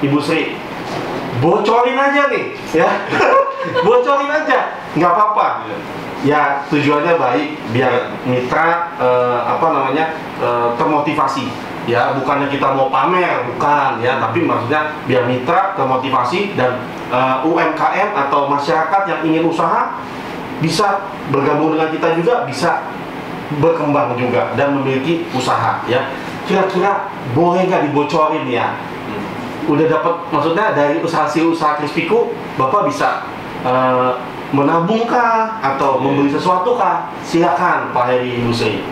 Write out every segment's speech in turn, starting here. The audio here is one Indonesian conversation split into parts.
Ibu Sri, bocorin aja nih, ya. Bocorin aja, nggak apa-apa. Ya tujuannya baik, biar mitra termotivasi. Ya bukannya kita mau pamer, bukan ya, tapi maksudnya biar mitra termotivasi dan UMKM atau masyarakat yang ingin usaha bisa bergabung dengan kita juga, bisa berkembang juga dan memiliki usaha ya. Kira-kira boleh nggak dibocorin ya? Udah dapat, maksudnya dari usaha Krispiku, Bapak bisa menabungkah atau membeli sesuatu kah? Silakan Pak Heri, Ibu Sri.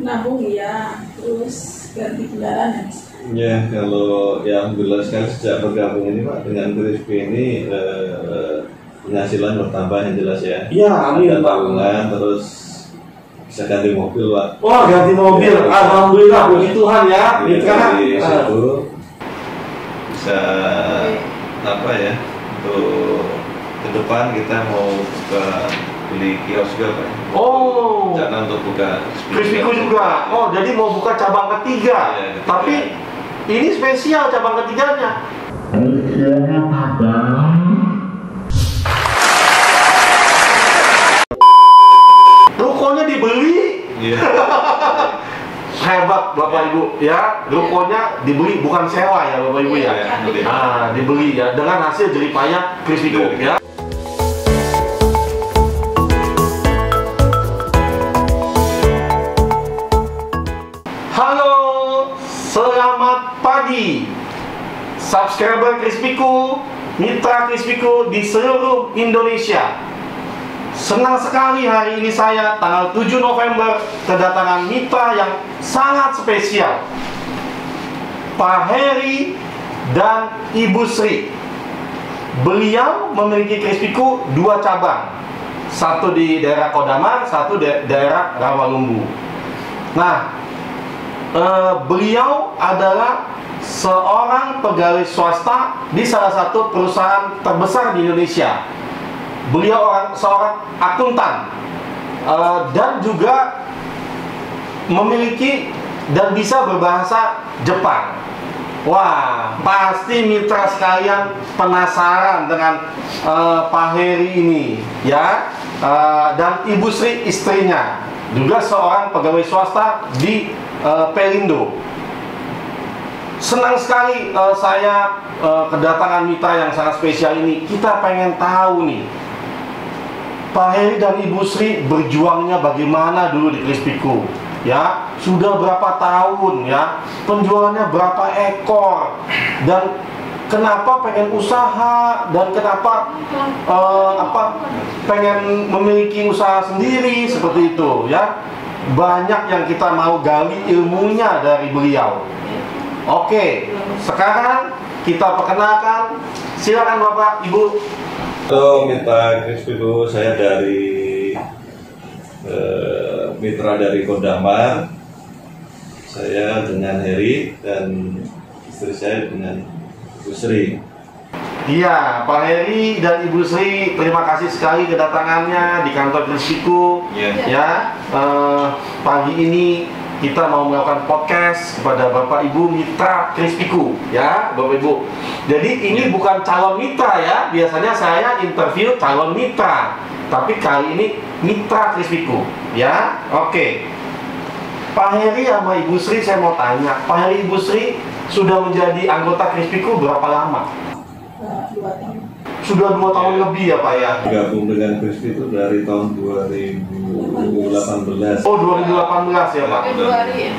Nabung ya, terus ganti kendaraan ya. Kalau yang alhamdulillah sekali sejak bergabung ini Pak dengan Krispi ini penghasilan bertambah yang jelas ya. Iya, amin Pak. Tabungan terus bisa ganti mobil Pak. Wah, ganti mobil, ya, alhamdulillah, puji Tuhan ya. Dari situ bisa apa ya, untuk ke depan kita mau buka beli kios juga Pak. Oh, rencana untuk buka Krispiku juga. Oh, jadi mau buka cabang ketiga. Ya, tapi ini spesial cabang ketiganya. Rukonya dibeli. Iya. Hebat Bapak Ibu ya, rukonya dibeli, bukan sewa ya Bapak Ibu ya. Nah, dibeli ya dengan hasil jeripaya Krispiku ya. Halo, selamat pagi subscriber Krispiku, mitra Krispiku di seluruh Indonesia. Senang sekali hari ini saya tanggal 7 November kedatangan mitra yang sangat spesial, Pak Heri dan Ibu Sri. Beliau memiliki Krispiku 2 cabang, satu di daerah Kodamar, satu di daerah Rawalumbu. Nah, beliau adalah seorang pegawai swasta di salah satu perusahaan terbesar di Indonesia. Beliau seorang akuntan dan juga memiliki dan bisa berbahasa Jepang. Wah, pasti mitra sekalian penasaran dengan Pak Heri ini ya, dan Ibu Sri istrinya, juga seorang pegawai swasta di Pelindo. Senang sekali saya kedatangan mitra yang sangat spesial ini. Kita pengen tahu nih, Pak Heri dan Ibu Sri berjuangnya bagaimana dulu di Krispiku ya, sudah berapa tahun ya, penjualannya berapa ekor, dan kenapa pengen usaha, dan kenapa pengen memiliki usaha sendiri seperti itu ya. Banyak yang kita mau gali ilmunya dari beliau. Oke, sekarang kita perkenalkan, silakan Bapak Ibu. Halo mitra Krispiku, saya dari mitra dari Kodamar. Saya dengan Heri dan istri saya dengan Ibu Sri. Iya, Pak Heri dan Ibu Sri, terima kasih sekali kedatangannya di kantor Krispiku. Ya, pagi ini kita mau melakukan podcast kepada Bapak Ibu mitra Krispiku, ya Bapak Ibu. Jadi ini bukan calon mitra ya, biasanya saya interview calon mitra, tapi kali ini mitra Krispiku, ya. Oke. Pak Heri sama Ibu Sri, saya mau tanya, Pak Heri, Ibu Sri sudah menjadi anggota Krispiku berapa lama? 2 tahun. Sudah 2 tahun lebih ya Pak ya? Gabung dengan Krispi itu dari tahun 2018. Oh, 2018 ya Pak? Februari.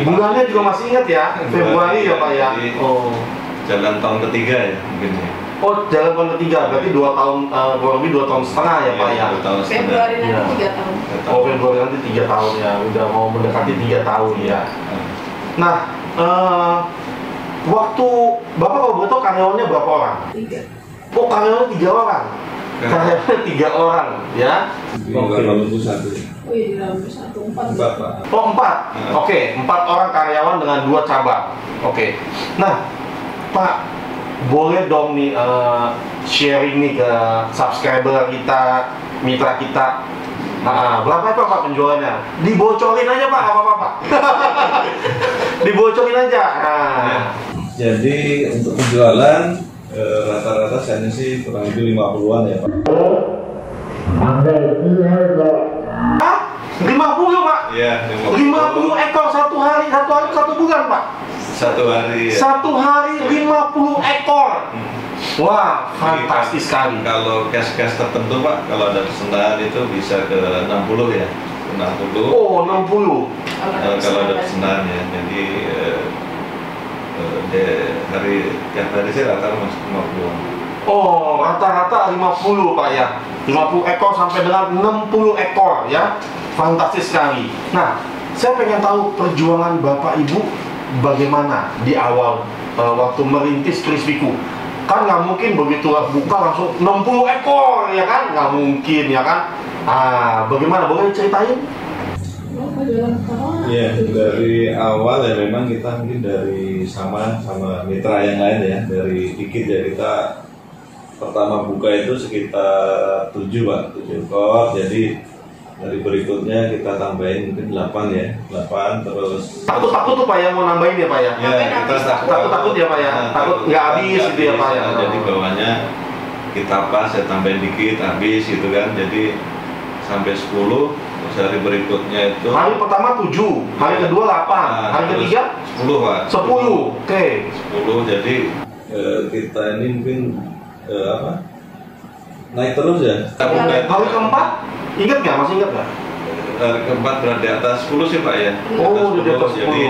Bulannya juga masih ingat ya? Februari ya Pak ya? Oh, Jalan tahun ketiga ya mungkin ya. oh jalan tahun ketiga, berarti 2 tahun, kurang lebih 2 tahun setengah ya Pak ya? 2 tahun setengah. Februari nanti Iya. 3 tahun. Oh, Februari nanti 3 tahun ya, udah mau mendekati 3 tahun ya. Nah, waktu Bapak kalau boleh tahu karyawannya berapa orang? 3. Oh, karyawannya 3 orang. Karyawannya 3 orang ya. Oke. Lalu satu. Oh iya, di dalam 1, 4. Bapak. Oh, 4. Oke, 4 orang karyawan dengan 2 cabang. Oke. Nah, Pak, boleh dong nih sharing nih ke subscriber kita, mitra kita. Nah, berapa itu Pak penjualannya? Dibocorin aja Pak, apa-apa Pak. Dibocorin aja. Nah. Jadi untuk penjualan rata-rata saya sih kurang lebih 50-an ya Pak. 50 Pak? Iya, 50 ekor satu hari satu bulan Pak? Satu hari ya. Satu hari 50 ekor. Wah, fantastis sekali. Kalau cash tertentu Pak, kalau ada pesanan itu bisa ke 60 ya. 60. Oh, 60. Kalau ada pesanan ya. Jadi tiap hari sih rata-rata masuk 50-an. Oh, rata-rata 50 Pak ya. 50 ekor sampai dengan 60 ekor ya. Fantastis sekali. Nah, saya pengen tahu perjuangan Bapak Ibu bagaimana di awal waktu merintis Crispy-Ku. Kan nggak mungkin begitu buka langsung 60 ekor ya kan? Nggak mungkin ya kan? Bagaimana? Boleh ceritain? Iya, dari awal ya memang kita mungkin dari sama mitra yang lain ya, dari dikit ya kita pertama buka itu sekitar 7 Pak, 7 ekor. Jadi dari berikutnya kita tambahin mungkin 8 ya, 8 terus. Takut tuh Pak ya mau nambahin ya Pak ya? Ya, kita takut ya Pak ya, takut nggak habis gitu ya Pak ya. Jadi bawahnya kita pas ya tambahin dikit habis gitu kan, jadi sampai 10. Terus hari berikutnya itu hari pertama 7, hari kedua 8, hari ketiga 10 Pak. 10, oke. 10, jadi kita ini mungkin naik terus ya. Hari keempat, ingat nggak? Masih ingat nggak? Hari keempat berada di atas 10 sih Pak ya. Oh, di atas 10. Jadi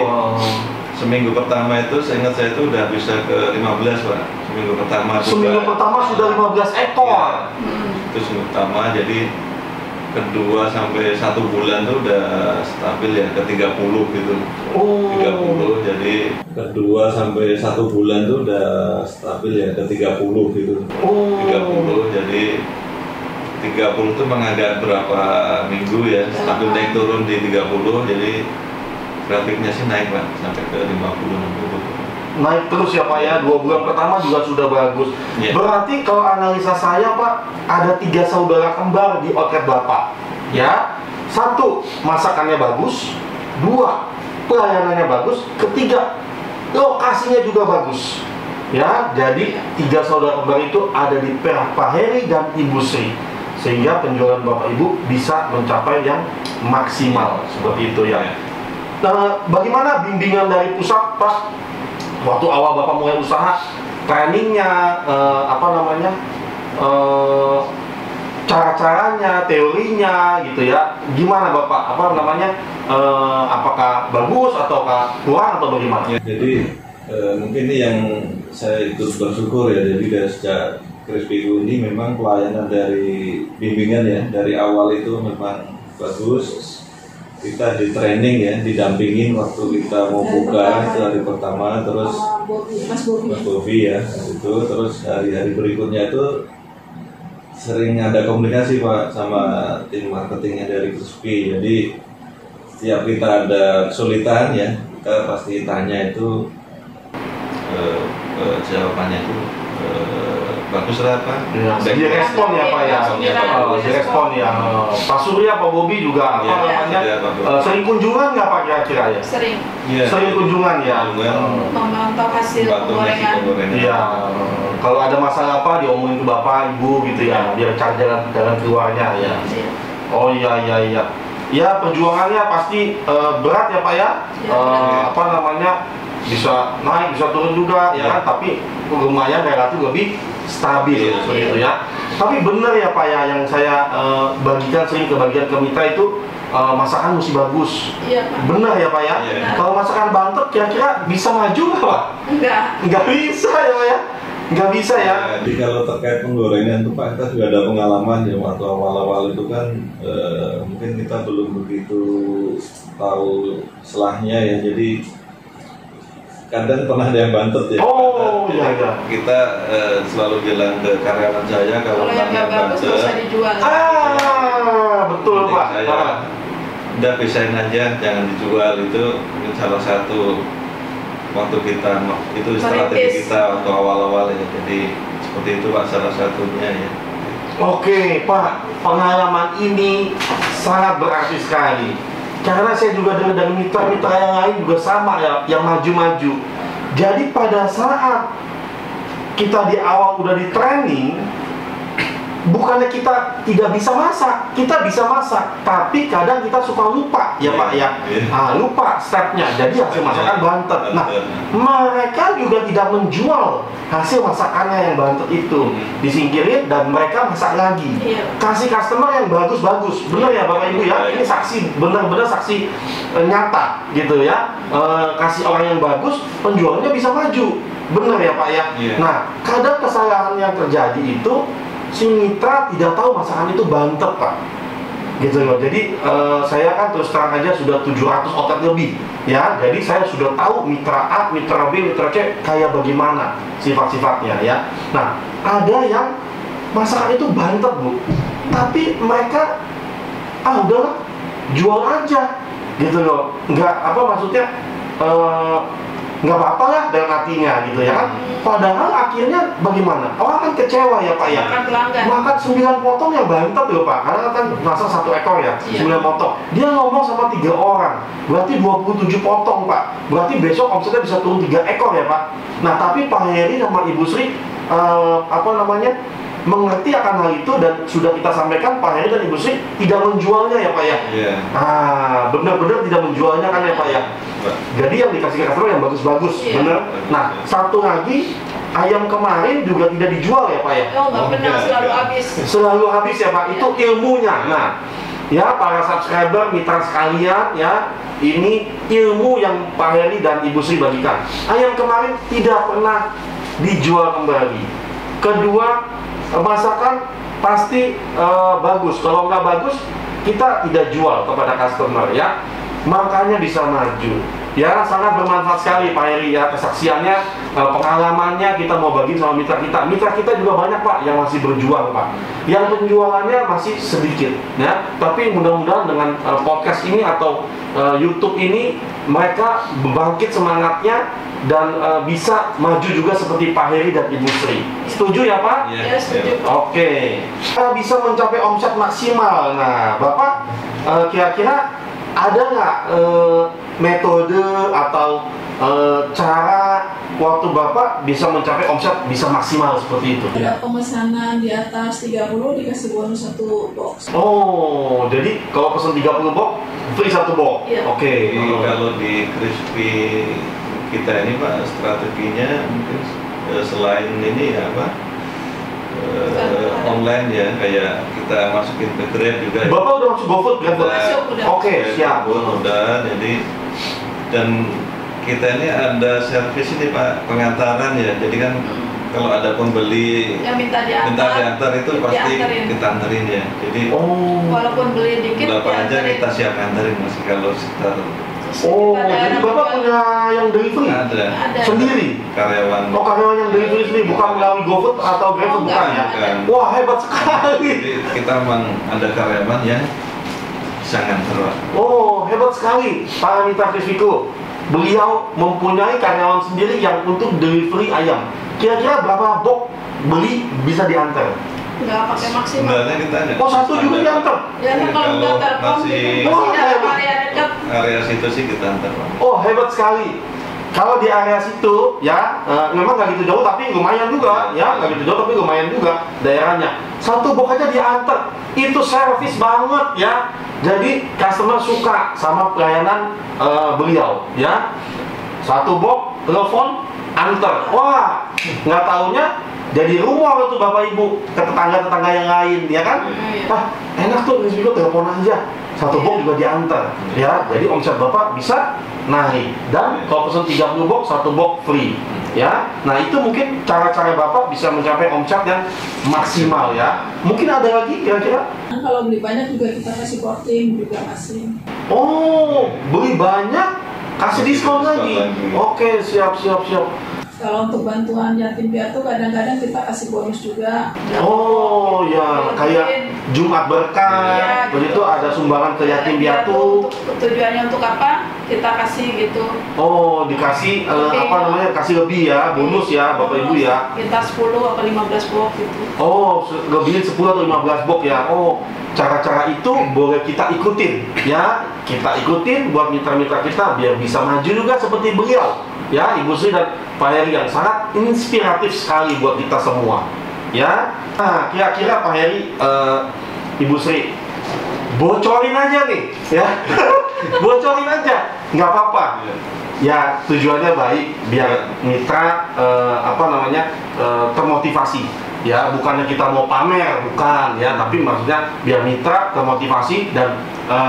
seminggu pertama itu saya ingat saya itu udah bisa ke 15 Pak. Seminggu pertama sudah 15 ekor ya, itu seminggu pertama. Jadi kedua sampai 1 bulan tuh udah stabil ya ke 30 gitu. 30, jadi kedua sampai 1 bulan tuh udah stabil ya ke 30 gitu. 30, jadi 30 tuh mengagak berapa minggu ya, stabil naik turun di 30, jadi grafiknya sih naik Pak sampai ke 50-60. Naik terus ya Pak ya, 2 bulan pertama juga sudah bagus. Berarti kalau analisa saya Pak, ada 3 saudara kembar di outlet Bapak ya. 1, masakannya bagus. 2, pelayanannya bagus. 3, lokasinya juga bagus ya. Jadi 3 saudara kembar itu ada di Perak Pak Heri dan Ibu Sri, sehingga penjualan Bapak Ibu bisa mencapai yang maksimal seperti itu ya. Nah, bagaimana bimbingan dari pusat Pak? Waktu awal Bapak mulai usaha, trainingnya, cara-caranya, teorinya gitu ya, gimana Bapak? Apakah bagus ataukah kurang atau bagaimana? Ya, jadi mungkin ini yang saya ikut bersyukur ya. Jadi dari sejak Crispy-Ku ini memang pelayanan dari bimbingan ya, dari awal itu memang bagus. Kita di training ya, didampingin waktu kita mau buka itu hari pertama, terus Mas Bobi ya itu, terus hari-hari berikutnya itu sering ada komunikasi Pak sama tim marketingnya dari Crispy. Jadi setiap kita ada kesulitan ya, kita pasti tanya itu jawabannya itu bagus lah Pak. Ya, direspon ya Pak ya. Direspon ya. Pak Surya, Pak Bobi juga sering kunjungan nggak Pak kira-kira ya? Sering. Sering kunjungan ya. Memantau hasil penggorengan. Iya. Kalau ada masalah apa diomongin ke Bapak, Ibu gitu ya, biar cari jalan keluarnya ya. Oh iya. Ya perjuangannya pasti berat ya Pak ya. Bisa naik, bisa turun juga ya kan, tapi lumayan relatif lebih stabil seperti itu ya. Tapi benar ya Pak ya, yang saya bagikan sering kebagian ke mitra itu masakan mesti bagus. Iya Pak. Benar ya Pak ya. Kalau masakan bantet kira-kira bisa maju nggak Pak? Nggak bisa ya Pak ya. Nggak bisa ya. Jadi kalau terkait penggorengan itu Pak, kita juga ada pengalaman ya waktu awal-awal itu kan mungkin kita belum begitu tahu selahnya ya. Jadi kadang pernah ada yang bantet ya. Oh iya. Kita selalu bilang ke karyawan saya kalau yang bantet bisa dijual. Betul Pak. Udah pisahin aja, jangan dijual. Itu salah satu waktu kita itu strategi kita waktu awal-awal ya. Jadi seperti itu Pak, salah satunya ya. Oke Pak, pengalaman ini sangat berarti sekali. Karena saya juga dengar dari mitra-mitra yang lain juga sama ya, yang maju-maju. Jadi pada saat kita di awal udah di training, bukannya kita tidak bisa masak, kita bisa masak, tapi kadang kita suka lupa ya Pak ya. Lupa stepnya, jadi hasil masakan bantet. Nah, mereka juga tidak menjual hasil masakannya yang bantet itu, disingkirin dan mereka masak lagi. Kasih customer yang bagus-bagus, bener ya Bapak Ibu ya. Ini saksi, bener-bener saksi nyata gitu ya. Kasih orang yang bagus, penjualnya bisa maju, bener ya Pak ya. Nah, kadang kesalahan yang terjadi itu si mitra tidak tahu masakan itu bantet Pak, gitu loh. Jadi saya kan terus terang aja sudah 700 outlet lebih ya, jadi saya sudah tahu mitra A, mitra B, mitra C kayak bagaimana sifat-sifatnya ya. Nah, ada yang masakan itu bantet Bu, tapi mereka udahlah jual aja gitu loh, nggak apa maksudnya nggak apa-apa lah dalam hatinya gitu ya kan. Padahal akhirnya bagaimana? Orang kan kecewa ya Pak ya. Makan 9 potong yang bantet loh Pak, karena kan masa 1 ekor ya, 9 potong. Dia ngomong sama 3 orang, berarti 27 potong Pak. Berarti besok omsetnya bisa turun 3 ekor ya Pak. Nah tapi Pak Heri sama Ibu Sri mengerti akan hal itu dan sudah kita sampaikan. Pak Heri dan Ibu Sri tidak menjualnya ya Pak ya. Benar-benar tidak menjualnya kan ya Pak ya. Jadi yang dikasih ke customer yang bagus-bagus, bener. Nah, satu lagi, ayam kemarin juga tidak dijual ya Pak ya. Nggak pernah, selalu habis. Selalu habis ya Pak, itu ilmunya. Nah, ya para subscriber, mitra sekalian ya, ini ilmu yang Pak Heri dan Ibu Sri bagikan. Ayam kemarin tidak pernah dijual kembali. Kedua, masakan pasti bagus. Kalau nggak bagus, kita tidak jual kepada customer ya. Makanya bisa maju ya. Sangat bermanfaat sekali Pak Heri ya, kesaksiannya, pengalamannya kita mau bagi sama mitra kita. Mitra kita juga banyak Pak yang masih berjuang Pak, yang penjualannya masih sedikit ya. Tapi mudah-mudahan dengan podcast ini atau YouTube ini mereka bangkit semangatnya dan bisa maju juga seperti Pak Heri dan Ibu Sri. Setuju ya Pak? Ya, setuju Pak. Oke. Bisa mencapai omset maksimal. Nah Bapak kira-kira ada nggak metode atau cara waktu Bapak bisa mencapai omset bisa maksimal seperti itu? Ada pemesanan di atas 30 dikasih bonus 1 box. Oh, jadi kalau pesan 30 box free 1 box. Oke. Kalau di crispy kita ini Pak, strateginya mungkin selain ini apa? Online ya, kayak kita masukin ke Grab juga. Bapak udah masuk GoFood kan? Oke, siap. Udah, jadi dan kita ini ada servis ini Pak, pengantaran ya. Jadi kan kalau ada pembeli yang minta diantar itu pasti kita anterin ya. Jadi walaupun beli dikit berapa aja kita siap anterin Mas kalau sekitar. Jadi Bapak punya yang delivery? Ada. Sendiri? Karyawan. Karyawan yang delivery sendiri, bukan melalui GoFood atau GrabFood bukan ya? Wah, hebat sekali. Jadi kita memang ada karyawan yang bisa nganter Pak. Hebat sekali Pak Anita Krisviku. Beliau mempunyai karyawan sendiri yang untuk delivery ayam. Kira-kira berapa box beli bisa diantar? Nggak pakai maksimal. Sebenarnya kita ada. Satu juga diantar? Kalau nggak Telkom, ada area dekat. Area situ sih kita antar Pak. Hebat sekali. Kalau di area situ ya, memang nggak gitu jauh tapi lumayan juga ya, nggak gitu jauh tapi lumayan juga daerahnya. 1 box aja diantar, itu servis banget ya. Jadi customer suka sama pelayanan beliau ya. 1 box, telepon, antar. Wah, nggak taunya jadi rumor itu Bapak Ibu ke tetangga-tetangga yang lain ya kan. Enak tuh, juga telepon aja, 1 box juga diantar ya. Jadi omset Bapak bisa naik. Dan kalau pesan 30 box, 1 box free ya. Nah itu mungkin cara-cara Bapak bisa mencapai omset yang maksimal ya. Mungkin ada lagi kira-kira? Kalau beli banyak juga kita kasih porting juga kasih. Beli banyak kasih diskon lagi. Oke, siap. Kalau untuk bantuan yatim piatu kadang-kadang kita kasih bonus juga. Kayak Jumat Berkah, begitu ada sumbangan ke yatim piatu. Tujuannya untuk apa? Kita kasih gitu. Dikasih kasih lebih ya, bonus ya Bapak Ibu ya. Kita 10 atau 15 box gitu. Lebihin 10 atau 15 box ya. Cara-cara itu boleh kita ikutin ya. Kita ikutin buat mitra-mitra kita biar bisa maju juga seperti beliau ya, Ibu Sri dan Pak Heri yang sangat inspiratif sekali buat kita semua, ya. Nah, kira-kira Pak Heri, Ibu Sri, bocorin aja nih, ya, bocorin aja, nggak apa-apa. Ya, tujuannya baik, biar mitra termotivasi. Ya, bukannya kita mau pamer, bukan, ya, tapi maksudnya biar mitra termotivasi dan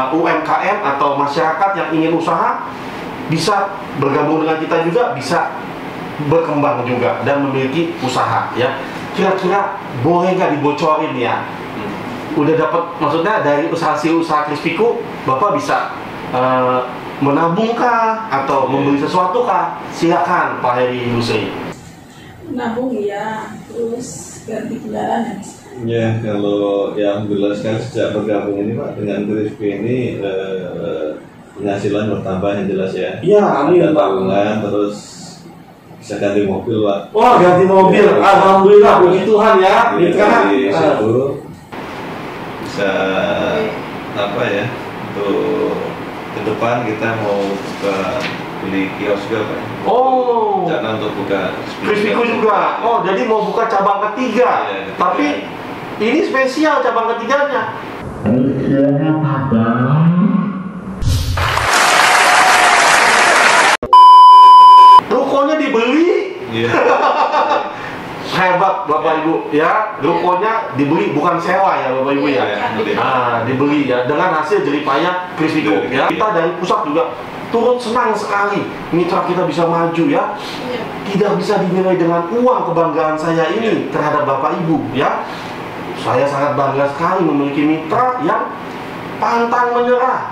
UMKM atau masyarakat yang ingin usaha bisa bergabung dengan kita juga, bisa berkembang juga dan memiliki usaha, ya. Kira-kira boleh nggak dibocorin ya? Udah dapat, maksudnya dari usaha Krispiku, Bapak bisa menabung kah atau membeli sesuatu kah? Silakan Pak Heri, Ibu Sri. Nabung ya, terus ganti kendaraan ya. Ya, kalau yang jelas kan sejak bergabung ini Pak dengan Krispi ini penghasilan bertambah yang jelas ya. Iya, amin Pak. Pak. Tabungan terus bisa ganti mobil Pak. Wah, ganti mobil, ya, alhamdulillah, puji Tuhan ya. Dari situ bisa apa ya, untuk ke depan kita mau beli kios juga Pak. Oh, Rencana untuk buka Krispiku juga. Oh, jadi mau buka cabang ketiga. Ya, Tapi ini spesial cabang ketiganya. Rukonya dibeli. Iya. Hebat Bapak Ibu, ya. Rukonya dibeli, bukan sewa ya Bapak Ibu ya. Dibeli ya dengan hasil jeripaya Krispiku ya. Kita dari pusat juga turut senang sekali mitra kita bisa maju ya. Tidak bisa dinilai dengan uang kebanggaan saya ini terhadap Bapak Ibu ya. Saya sangat bangga sekali memiliki mitra yang pantang menyerah,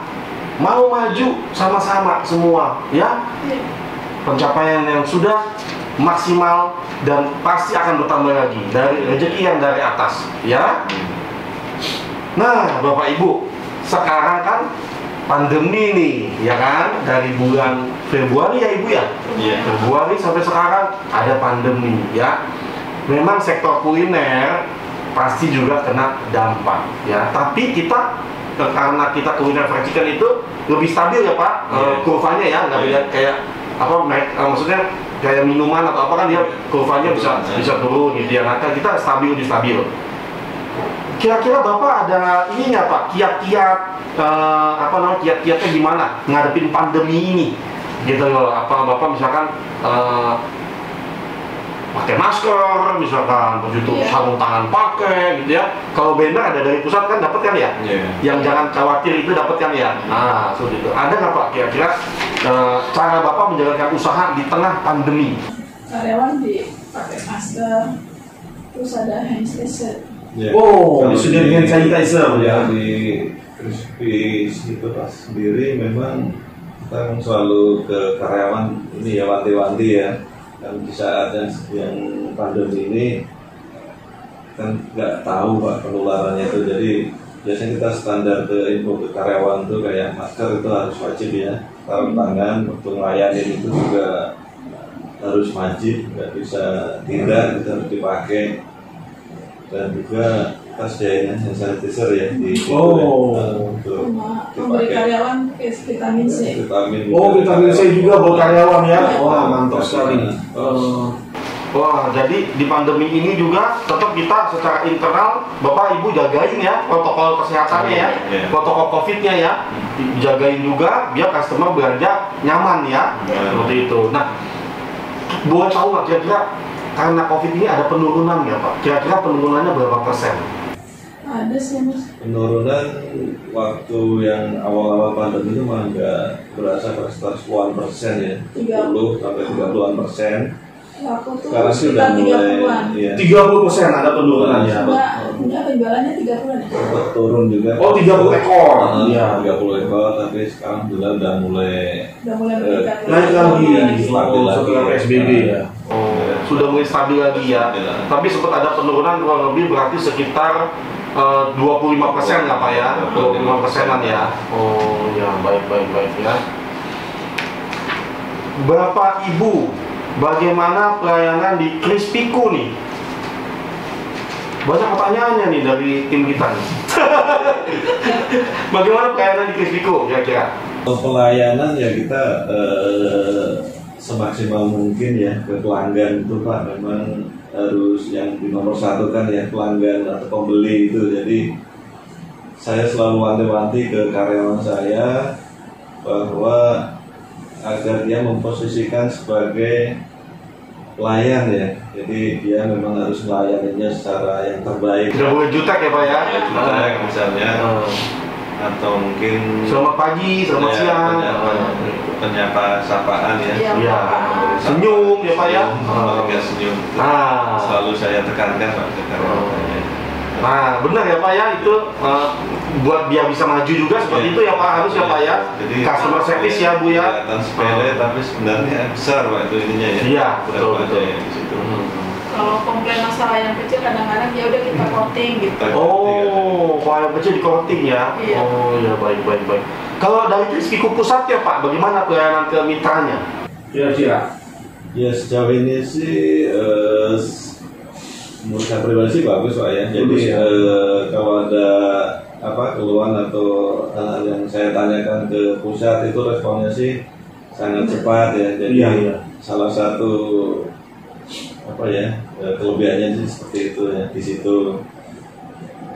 mau maju sama-sama semua ya. Pencapaian yang sudah maksimal dan pasti akan bertambah lagi dari rezeki yang dari atas ya. Nah Bapak Ibu, sekarang kan pandemi nih ya kan, dari bulan Februari ya Ibu ya. Februari sampai sekarang ada pandemi ya. Memang sektor kuliner pasti juga kena dampak ya, tapi kita karena kita kuliner fried chicken itu lebih stabil ya Pak, kurvanya ya, nggak beda kayak apa, maksudnya kayak minuman atau apa kan dia kurvanya bisa turun gitu ya. Nah kita stabil. Kira-kira Bapak ada ini nggak Pak, kiat-kiat kiat-kiatnya gimana ngadepin pandemi ini gitu loh? Apa Bapak misalkan pakai masker misalkan, begitu sarung tangan pakai gitu ya. Kalau banner ada dari pusat kan dapat kan ya? Yang jangan khawatir itu dapat kan ya? Nah seperti itu. Ada nggak Pak kira-kira cara Bapak menjalankan usaha di tengah pandemi? Karyawan dipakai masker, terus ada hand sanitizer. Oh, disediakan sanitizer ya. Di Krispy itu Pak sendiri memang kita selalu ke karyawan ini ya, wanti-wanti ya. Kan di saat yang pandemi ini kan nggak tahu Pak penularannya itu, jadi biasanya kita standar ke info ke karyawan tuh kayak masker itu harus wajib ya, sarung tangan waktu ngelayanin itu juga harus wajib, nggak bisa tidak, itu harus dipakai, dan juga kita sediain hand sanitizer ya di untuk memberi karyawan vitamin C. Vitamin C juga buat karyawan ya. Wah mantap sekali. Wah, jadi di pandemi ini juga tetap kita secara internal Bapak Ibu jagain ya protokol kesehatannya ya, protokol COVID-nya ya, dijagain juga biar customer belanja nyaman ya, seperti itu. Nah, boleh tahu nggak kira-kira karena COVID ini ada penurunan nggak Pak? Kira-kira penurunannya berapa persen? Ada sih Mas. Penurunan waktu yang awal-awal pandemi itu malah nggak berasa sekitar 10% ya, 10 sampai 30%. Waktu itu sekarang sih udah mulai 30% ada penurunan ya. Enggak, penjualannya 30-an ya. Turun juga. Oh 30 ekor. Iya. 30 ekor, tapi sekarang udah mulai meningkat naik lagi, stabil lagi setelah PSBB ya. Sudah mulai stabil lagi ya. Tapi sempat ada penurunan kurang lebih berarti sekitar 25% nggak Pak ya? 25%an ya. Oh ya, baik ya. Bapak Ibu, bagaimana pelayanan di Krispiku nih? Banyak pertanyaannya nih dari tim kita nih. Bagaimana pelayanan di Krispiku kira-kira? Pelayanan ya kita semaksimal mungkin ya ke pelanggan itu Pak, memang harus yang di nomor satu kan ya pelanggan atau pembeli itu. Jadi saya selalu wanti-wanti ke karyawan saya bahwa agar dia memposisikan sebagai pelayan ya, jadi dia memang harus melayaninya secara yang terbaik. Tidak boleh jutek ya Pak ya? Jutek misalnya, atau mungkin selamat pagi, selamat siang, penyapa sapaan ya, iya. Senyum ya Pak ya, senyum. Nah, selalu saya tekankan Pak ke karyawan saya. Nah, benar ya Pak ya, itu buat dia bisa maju juga seperti itu ya Pak, harus ya Pak ya. Jadi customer service ya Bu ya. Kelihatan sepele tapi sebenarnya besar Pak itu ininya ya. Iya, betul. Ya, di situ. Kalau komplain masalah yang kecil kadang-kadang ya udah kita coating gitu. Oh, kalau yang kecil di coating ya. Iya. Oh ya, baik. Kalau dari Krispiku Pusat ya Pak, bagaimana pelayanan ke mitranya? Kira-kira? Ya sejauh ini sih menurut saya pribadi sih bagus Pak ya. Jadi kalau ada keluhan atau hal yang saya tanyakan ke pusat itu responnya sih sangat cepat ya. Jadi salah satu kelebihannya sih seperti itu ya di situ.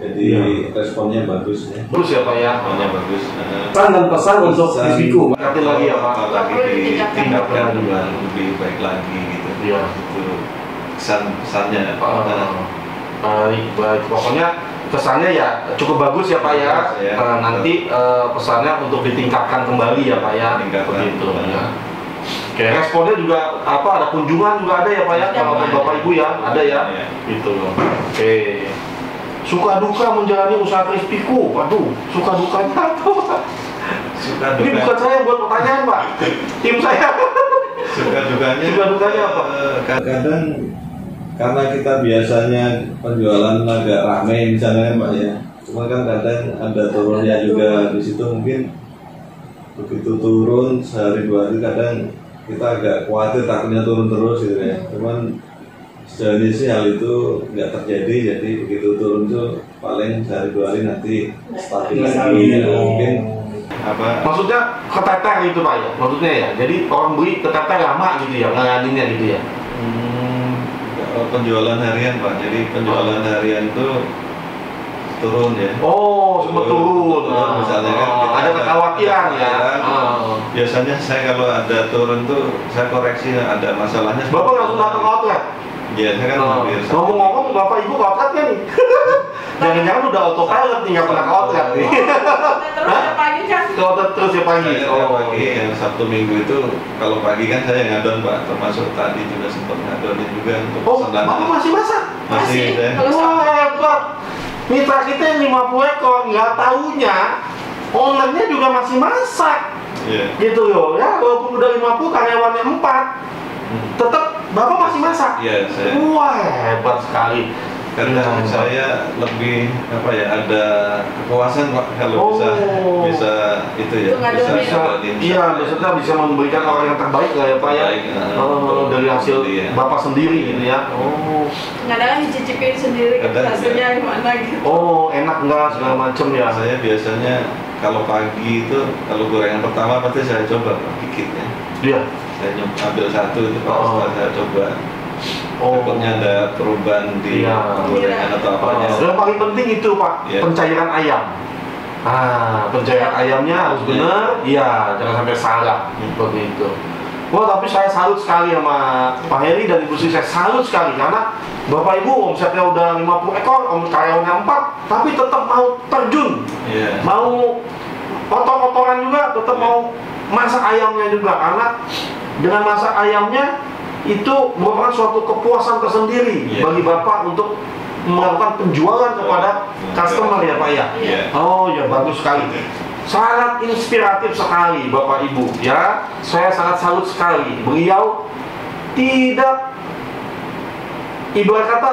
Jadi responnya bagus ya. Bagus ya Pak ya. Responnya bagus. Pesan dan pesan untuk Krispiku. Tingkatin lagi ya Pak. Lagi ditingkatkan dengan lebih baik lagi gitu. Iya. Itu pesannya. Baik. Pokoknya pesannya ya cukup bagus ya Pak ya. Nanti pesannya untuk ditingkatkan kembali ya Pak ya. Begitu ya. Oke, responnya juga ada kunjungan juga ada ya Pak ya. Kalau Bapak Ibu ya ada ya. Gitu. Oke. Suka duka menjalani usaha Krispiku. Waduh, suka dukanya apa Pak? Ini bukan saya yang buat pertanyaan Pak. Tim saya. Suka dukanya apa? Kadang karena kita biasanya penjualan agak ramai misalnya kan Pak ya. Cuma kan kadang ada turunnya juga di situ, mungkin begitu turun sehari dua hari kadang kita agak khawatir takutnya turun terus gitu ya. Cuman sejauh ini sih hal itu nggak terjadi, jadi begitu turun tuh paling sehari dua hari nanti stabil lagi ya. Mungkin maksudnya keteter itu Pak ya, maksudnya ya, jadi orang beli keteter lama gitu ya, ngelayaninnya gitu ya. Penjualan harian Pak, jadi penjualan harian itu turun ya. Oh, sempat turun. Misalnya kan ada kekhawatiran ya. Biasanya saya kalau ada turun tuh saya koreksi ada masalahnya. Bapak langsung datang ke outlet? Iya, saya kan hampir. Ngomong-ngomong Bapak Ibu ke outlet kan nih? Jangan-jangan udah autopilot nih, nggak pernah ke outlet nih. Terus ya pagi kan? Ke outlet terus ya pagi? Pagi, yang Sabtu Minggu itu kalau pagi kan saya ngadon Pak, termasuk tadi juga sempat ngadonin juga untuk pesanan. Bapak masih masak? Masih. Wah, hebat. Mitra kita yang 50 ekor, nggak taunya ownernya juga masih masak. Gitu loh ya, walaupun udah 50 karyawannya 4 tetap Bapak masih masak? Iya, saya. Wah, hebat sekali. Karena saya lebih ada kepuasan Pak kalau bisa itu ya, iya, maksudnya bisa memberikan orang yang terbaik lah ya Pak ya. Dari hasil Bapak sendiri gitu ya. Kadang dicicipin sendiri hasilnya gimana gitu. Enak nggak segala macem ya. Saya biasanya kalau pagi itu kalau gorengan pertama pasti saya coba dikit ya. Iya. Saya ambil satu itu Pak, setelah saya coba. Takutnya ada perubahan di gorengan atau apanya. Yang paling penting itu Pak, pencairan ayam. Pencairan ayamnya harus benar, jangan sampai salah seperti itu. Wah, tapi saya salut sekali sama Pak Heri dan Ibu Sri, saya salut sekali karena Bapak Ibu omsetnya udah 50 ekor, karyawannya 4, tapi tetap mau terjun, mau potong-potongan juga, tetap mau masak ayamnya juga, karena dengan masak ayamnya itu merupakan suatu kepuasan tersendiri bagi Bapak untuk melakukan penjualan kepada customer ya Pak ya. Oh ya, bagus sekali. Sangat inspiratif sekali Bapak Ibu ya. Saya sangat salut sekali. Beliau tidak, ibarat kata,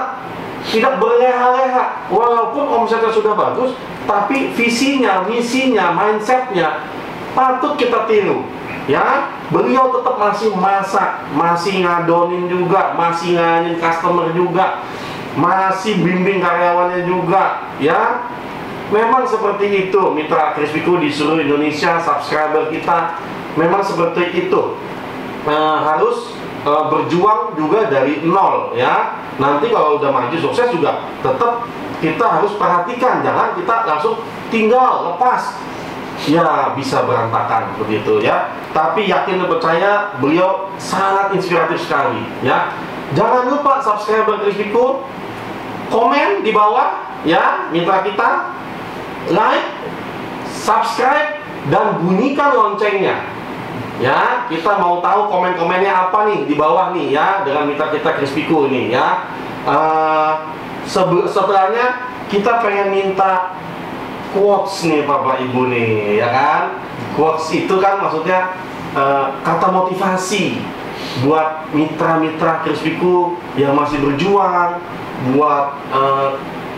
tidak berleha-leha. Walaupun omsetnya sudah bagus, tapi visinya, misinya, mindsetnya patut kita tiru. Ya, beliau tetap masih masak, masih ngadonin juga, masih nganin customer juga, masih bimbing karyawannya juga, ya. Memang seperti itu mitra Krispiku di seluruh Indonesia, subscriber kita memang seperti itu. harus berjuang juga dari nol ya. Nanti kalau udah maju sukses juga tetap kita harus perhatikan, jangan kita langsung tinggal lepas ya, bisa berantakan begitu ya. Tapi yakin dan percaya beliau sangat inspiratif sekali ya. Jangan lupa subscriber Crispy-Cool, komen di bawah ya mitra kita, like, subscribe, dan bunyikan loncengnya ya. Kita mau tahu komen-komennya apa nih di bawah nih ya, dengan mitra kita Crispy-Cool ini ya. Setelahnya kita pengen minta quotes nih Bapak Ibu nih ya kan. Quotes itu kan maksudnya kata motivasi buat mitra-mitra Crispy-Cool yang masih berjuang, buat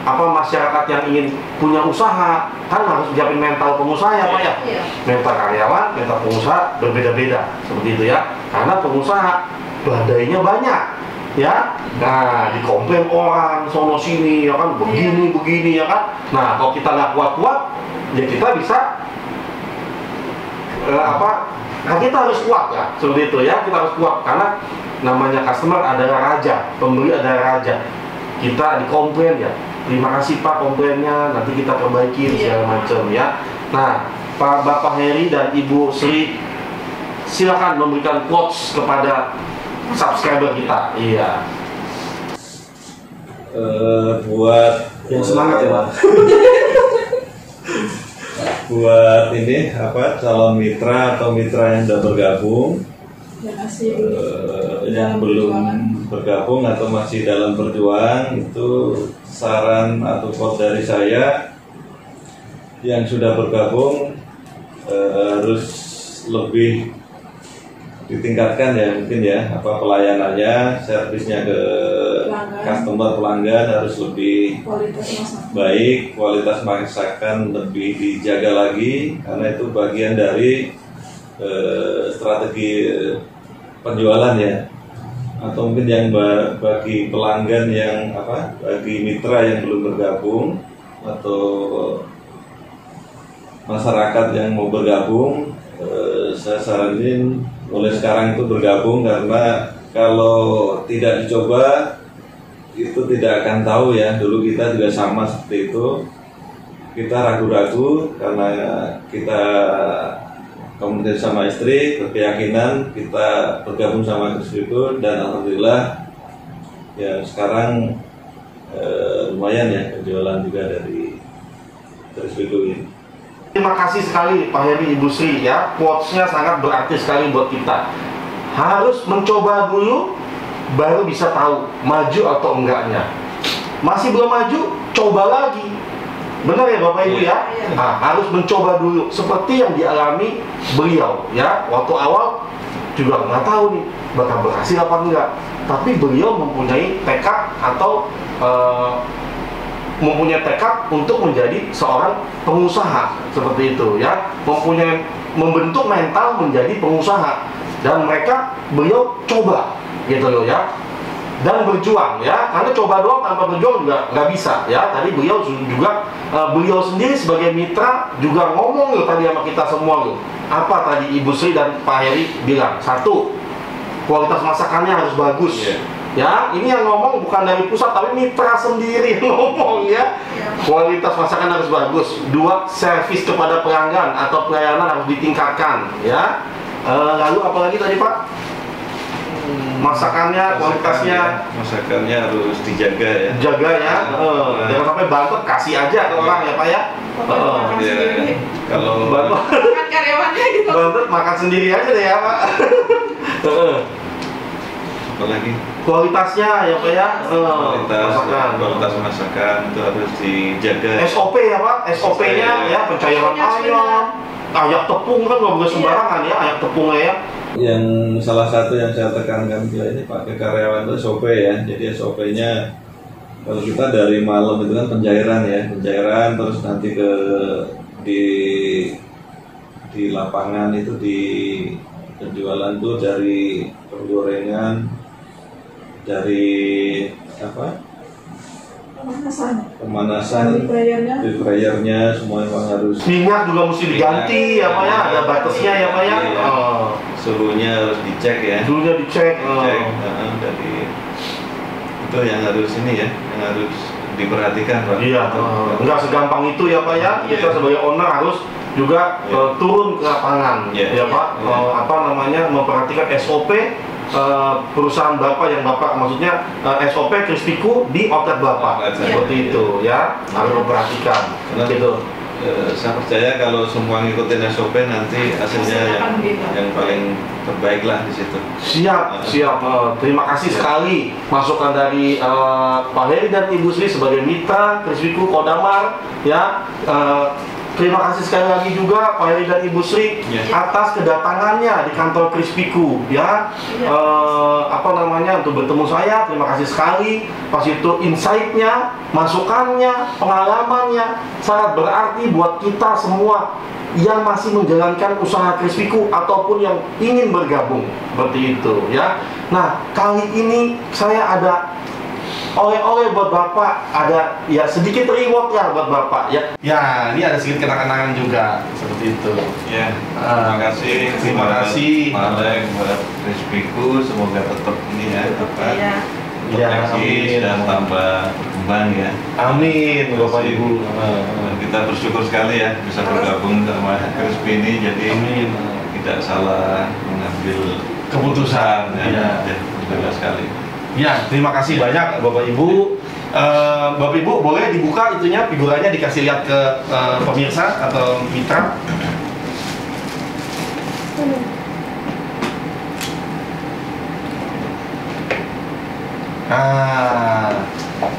masyarakat yang ingin punya usaha. Kan harus siapin mental pengusaha ya Pak ya. Mental karyawan, mental pengusaha berbeda-beda seperti itu ya. Karena pengusaha badainya banyak ya. Nah, dikomplain orang sono sini ya kan, begini ya kan. Nah, kalau kita nggak kuat-kuat ya kita bisa nah kita harus kuat ya, seperti itu ya. Kita harus kuat karena namanya customer adalah raja, pembeli adalah raja. Kita dikomplain ya, terima kasih Pak komplainnya, nanti kita perbaiki segala macam ya. Nah, Pak Bapak Heri dan Ibu Sri, silakan memberikan quotes kepada subscriber kita. Iya. Buat yang semangat ya Pak. Buat ini calon mitra atau mitra yang sudah bergabung, yang belum bergabung atau masih dalam berjuang, itu saran atau quote dari saya. Yang sudah bergabung harus lebih ditingkatkan ya, mungkin ya pelayanannya, servisnya ke customer, pelanggan harus lebih baik, kualitas masakan lebih dijaga lagi, karena itu bagian dari strategi penjualan ya. Atau mungkin yang bagi pelanggan yang bagi mitra yang belum bergabung atau masyarakat yang mau bergabung, saya saranin mulai sekarang itu bergabung, karena kalau tidak dicoba itu tidak akan tahu ya. Dulu kita juga sama seperti itu, kita ragu-ragu karena kita komunikasi sama istri, berkeyakinan kita bergabung sama Crispy-Cool, dan alhamdulillah ya sekarang lumayan ya penjualan juga dari Crispy-Cool ini. Terima kasih sekali Pak Heri, Ibu Sri ya, quotes-nya sangat berarti sekali buat kita. Harus mencoba dulu baru bisa tahu maju atau enggaknya. Masih belum maju, coba lagi. Benar ya Bapak Ibu ya? Nah, harus mencoba dulu seperti yang dialami beliau ya. Waktu awal juga nggak tahu nih bakal berhasil apa enggak, tapi beliau mempunyai tekad atau mempunyai tekad untuk menjadi seorang pengusaha seperti itu ya, membentuk mental menjadi pengusaha, dan beliau coba gitu loh ya, dan berjuang ya, karena coba doang tanpa berjuang juga nggak bisa ya. Tadi beliau juga beliau sendiri sebagai mitra juga ngomong loh tadi sama kita semua loh. Apa tadi Ibu Sri dan Pak Heri bilang? Satu, kualitas masakannya harus bagus. Ya, ini yang ngomong bukan dari pusat, tapi mitra sendiri yang ngomong ya. Kualitas masakan harus bagus. Dua, servis kepada pelanggan atau pelayanan harus ditingkatkan ya. Lalu apa lagi tadi Pak? Masakannya, kualitasnya, masakannya harus dijaga ya. Jaga ya. Jangan sampai bantet kasih aja ke orang ya Pak ya. Kalau makan karyawannya gitu. Bantet makan sendiri aja deh ya Pak. Apalagi kualitasnya ya Pak ya. Kualitas masakan itu harus dijaga. SOP ya Pak, SOP-nya ya, pencairan ayam, ayak tepung kan nggak boleh sembarangan ya, ayak tepungnya ya. Yang salah satu yang saya tekankan juga ini pakai karyawan itu SOP ya. Jadi SOP-nya kalau kita dari malam itu kan pencairan ya, pencairan, terus nanti di lapangan itu di penjualan tuh dari penggorengan, dari pemanasan, deep-fryernya semua memang harus. Minyak juga mesti diganti ya Pak ya, ada batasnya ya Pak ya. suhunya harus dicek ya. Dulunya dicek. Cek, dari itu yang harus ini ya, yang harus diperhatikan Pak. Iya, nggak segampang itu ya Pak ya. Iya. Kita sebagai owner harus juga turun ke lapangan, Iya. ya Pak. Iya. Memperhatikan SOP perusahaan Bapak yang Bapak maksudnya SOP Krispiku di outlet Bapak, Outlet, seperti itu ya, harus memperhatikan. Karena Gitu. Saya percaya kalau semua ngikutin SOP nanti hasilnya yang paling terbaik lah di situ. Siap. Terima kasih sekali masukan dari Pak Heri dan Ibu Sri sebagai mitra Krispiku Kodamar ya. Terima kasih sekali lagi juga Pak Heri dan Ibu Sri atas kedatangannya di kantor Krispiku ya. Untuk bertemu saya, terima kasih sekali. Pas itu insight-nya, masukannya, pengalamannya sangat berarti buat kita semua yang masih menjalankan usaha Krispiku ataupun yang ingin bergabung seperti itu ya. Nah, kali ini saya ada oleh-oleh buat Bapak, ada ya sedikit reward lah buat Bapak ya. Ya, ini ada sedikit kenang-kenangan juga seperti itu. Ya, terima kasih. Terima kasih. Pak Alek buat Krispiku, semoga tetap ini ya proteksi dan tambah berkembang ya. Amin, Bapak Ibu. Dan kita bersyukur sekali ya bisa bergabung sama Krispi ini, jadi tidak salah mengambil keputusan ya. Terima sekali. Ya, terima kasih banyak Bapak Ibu. Bapak Ibu boleh dibuka itunya, figurannya dikasih lihat ke pemirsa atau mitra. Nah,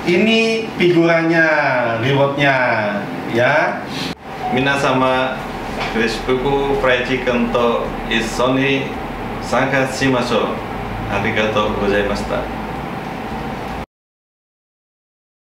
ini figurannya, rewardnya ya. Minasama Krispiku fried chicken to issoni参加しましょう。ありがとうございました。